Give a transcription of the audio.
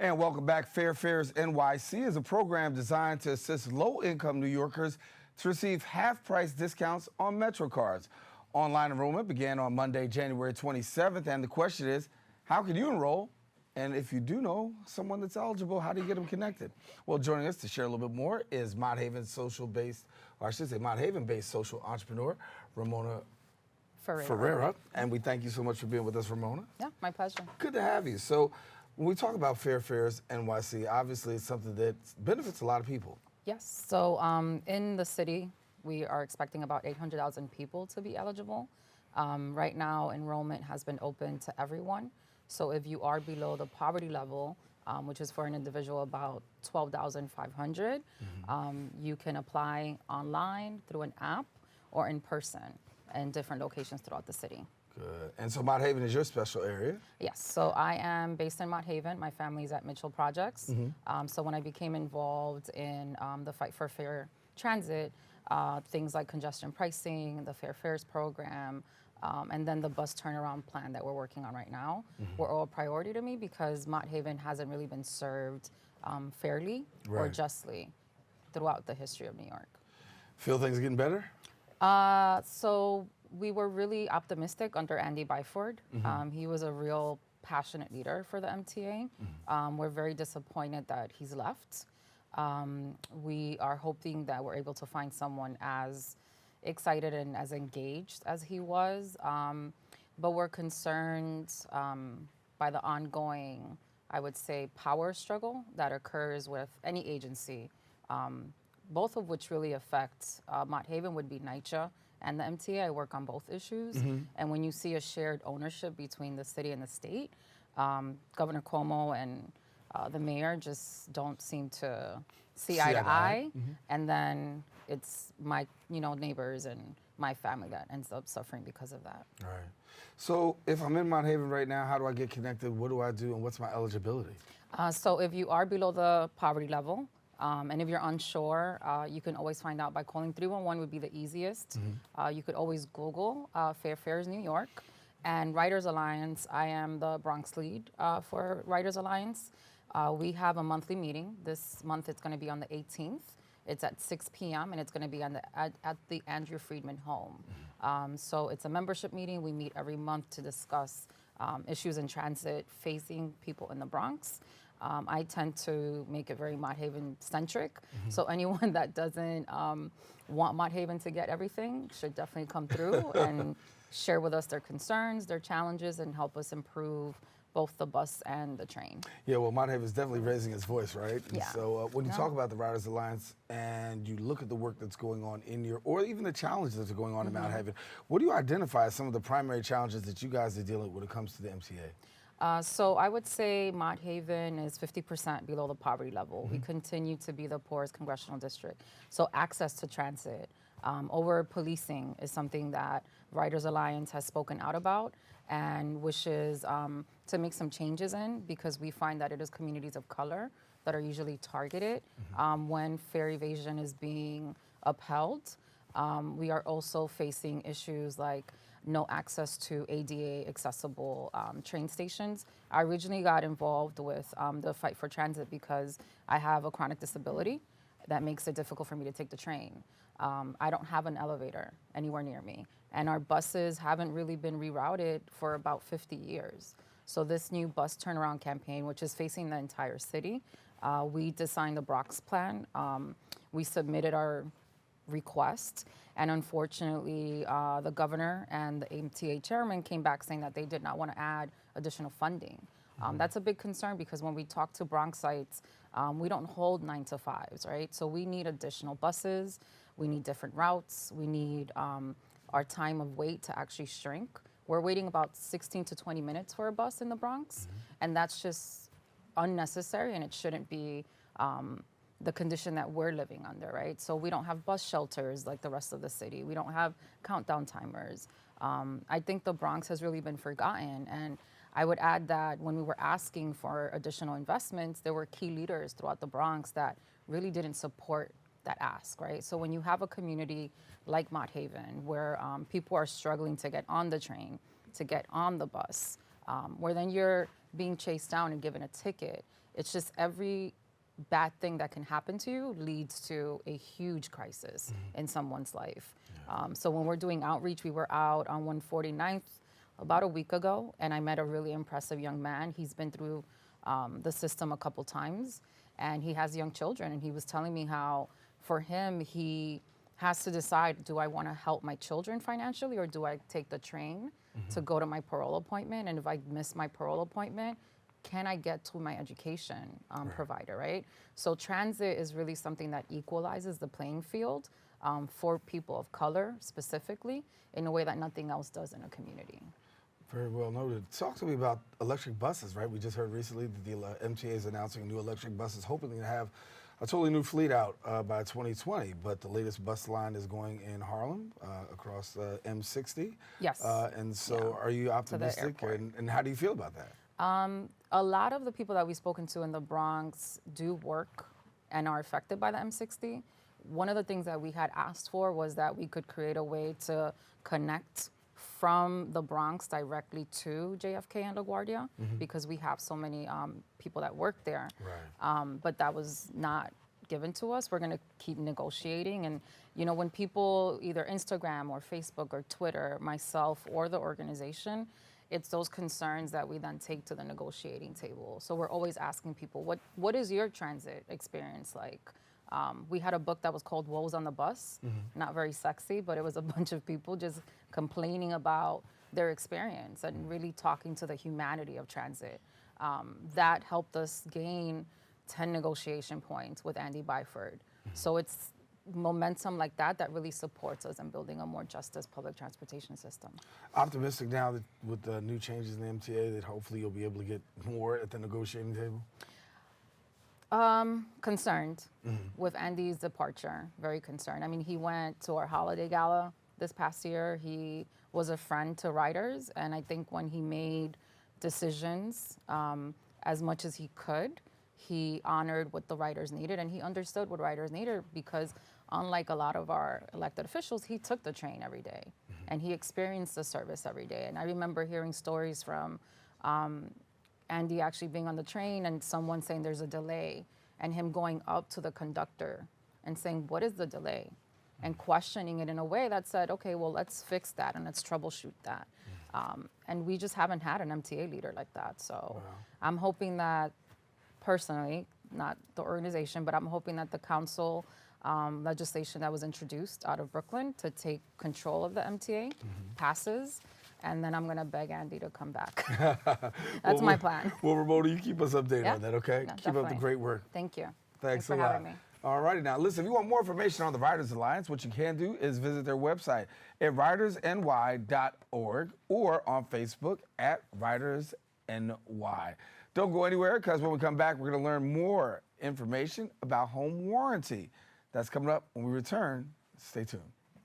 And welcome back. Fair Fares NYC is a program designed to assist low-income New Yorkers to receive half-price discounts on Metro cards. Online enrollment began on Monday, January 27th, and the question is, how can you enroll? And if you do know someone that's eligible, how do you get them connected? Well, joining us to share a little bit more is Mott Haven Mott Haven-based social entrepreneur, Ramona Ferreira. And we thank you so much for being with us, Ramona. Yeah, my pleasure. Good to have you. So when we talk about Fair Fares NYC, obviously it's something that benefits a lot of people. Yes, so in the city, we are expecting about 800,000 people to be eligible. Right now, enrollment has been open to everyone. So if you are below the poverty level, which is for an individual about $12,500, you can apply online through an app or in person in different locations throughout the city. Good. And so Mott Haven is your special area? Yes. So I am based in Mott Haven. My family's at Mitchell Projects. So when I became involved in the Fight for Fair Transit, things like congestion pricing, the Fair Fares program, and then the bus turnaround plan that we're working on right now were all a priority to me because Mott Haven hasn't really been served fairly or justly throughout the history of New York. Feel things are getting better? So we were really optimistic under Andy Byford. He was a real passionate leader for the MTA. We're very disappointed that he's left. We are hoping that we're able to find someone as excited and as engaged as he was. But we're concerned by the ongoing, I would say, power struggle that occurs with any agency, both of which really affect Mott Haven would be NYCHA and the MTA. I work on both issues. And when you see a shared ownership between the city and the state, Governor Cuomo and the mayor just don't seem to see eye to eye. And then it's my neighbors and my family that ends up suffering because of that. All right. So if I'm in Mott Haven right now, how do I get connected? What do I do and what's my eligibility? So if you are below the poverty level, and if you're unsure, you can always find out by calling 311 would be the easiest. You could always Google Fair Fares New York and Writers Alliance. I am the Bronx lead for Writers Alliance. We have a monthly meeting. This month it's going to be on the 18th. It's at 6 p.m. and it's going to be at the Andrew Friedman home. So it's a membership meeting. We meet every month to discuss issues in transit facing people in the Bronx. I tend to make it very Mott Haven centric. So anyone that doesn't want Mott Haven to get everything should definitely come through and share with us their concerns, their challenges, and help us improve both the bus and the train. Yeah, well, Mott Haven is definitely raising its voice, right? Yeah. So when you talk about the Writers Alliance and you look at the work that's going on or even the challenges that are going on in Mott Haven, what do you identify as some of the primary challenges that you guys are dealing with when it comes to the MTA? So I would say Mott Haven is 50% below the poverty level. We continue to be the poorest congressional district. So access to transit, over policing is something that Writers Alliance has spoken out about and wishes to make some changes in because we find that it is communities of color that are usually targeted when fare evasion is being upheld. We are also facing issues like no access to ADA accessible train stations. I originally got involved with the Fight for Transit because I have a chronic disability that makes it difficult for me to take the train. I don't have an elevator anywhere near me, and our buses haven't really been rerouted for about 50 years. So this new bus turnaround campaign, which is facing the entire city, we designed the Bronx plan. We submitted our request, and unfortunately the governor and the MTA chairman came back saying that they did not want to add additional funding. That's a big concern because when we talk to Bronxites, we don't hold 9 to 5s, right? So we need additional buses, we need different routes, we need our time of wait to actually shrink. We're waiting about 16 to 20 minutes for a bus in the Bronx, and that's just unnecessary, and it shouldn't be the condition that we're living under, right? So we don't have bus shelters like the rest of the city. We don't have countdown timers. I think the Bronx has really been forgotten, and I would add that when we were asking for additional investments, there were key leaders throughout the Bronx that really didn't support that ask, right? So when you have a community like Mott Haven, where people are struggling to get on the train, to get on the bus, where then you're being chased down and given a ticket. It's just every bad thing that can happen to you leads to a huge crisis in someone's life. So when we're doing outreach, we were out on 149th about a week ago, and I met a really impressive young man. He's been through the system a couple times, and he has young children, and he was telling me how for him, he has to decide, do I want to help my children financially, or do I take the train to go to my parole appointment? And if I miss my parole appointment, can I get to my education provider, right? So transit is really something that equalizes the playing field for people of color specifically in a way that nothing else does in a community. Very well noted. Talk to me about electric buses, right? We just heard recently that the MTA is announcing new electric buses, hoping to have a totally new fleet out by 2020. But the latest bus line is going in Harlem across M60. Yes. And so are you optimistic? And how do you feel about that? A lot of the people that we've spoken to in the Bronx do work and are affected by the M60. One of the things that we had asked for was that we could create a way to connect from the Bronx directly to JFK and LaGuardia because we have so many people that work there. Right. But that was not given to us. We're going to keep negotiating. And, you know, when people either Instagram or Facebook or Twitter, myself or the organization, it's those concerns that we then take to the negotiating table. So we're always asking people, what is your transit experience like? We had a book that was called Woes on the Bus. Not very sexy, but it was a bunch of people just complaining about their experience and really talking to the humanity of transit. That helped us gain 10 negotiation points with Andy Byford. So it's momentum like that that really supports us in building a more justice public transportation system. Optimistic now that with the new changes in the MTA that hopefully you'll be able to get more at the negotiating table? Concerned with Andy's departure, very concerned. I mean, he went to our holiday gala this past year. He was a friend to riders, and I think when he made decisions as much as he could, he honored what the riders needed, and he understood what riders needed because unlike a lot of our elected officials, he took the train every day, and he experienced the service every day. And I remember hearing stories from Andy actually being on the train and someone saying there's a delay, and him going up to the conductor and saying, what is the delay? And questioning it in a way that said, okay, well, let's fix that and let's troubleshoot that. And we just haven't had an MTA leader like that. So I'm hoping that personally, not the organization, but I'm hoping that the council legislation that was introduced out of Brooklyn to take control of the MTA passes. And then I'm going to beg Andy to come back. That's my plan. Well, Ramona, you keep us updated on that, okay? Yeah, keep definitely. up the great work. Thank you. Thanks for a lot. having me. All righty, now listen, if you want more information on the Riders Alliance, what you can do is visit their website at ridersny.org or on Facebook at ridersny. Don't go anywhere because when we come back, we're going to learn more information about home warranty. That's coming up when we return. Stay tuned.